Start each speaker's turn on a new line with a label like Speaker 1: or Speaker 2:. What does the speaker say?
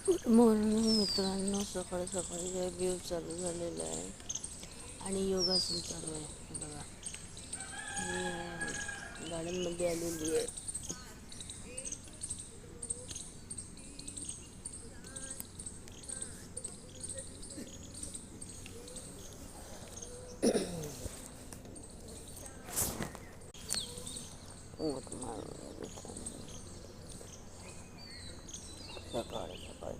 Speaker 1: Morning मित्रांनो, सकाळी सकाळी व्ह्यू चालू झालेला आहे आणि योगासन चालू आहे बघा. मी गार्डनमध्ये आलेली आहे. गुड मॉर्निंग मित्रांनो, सकाळी सकाळी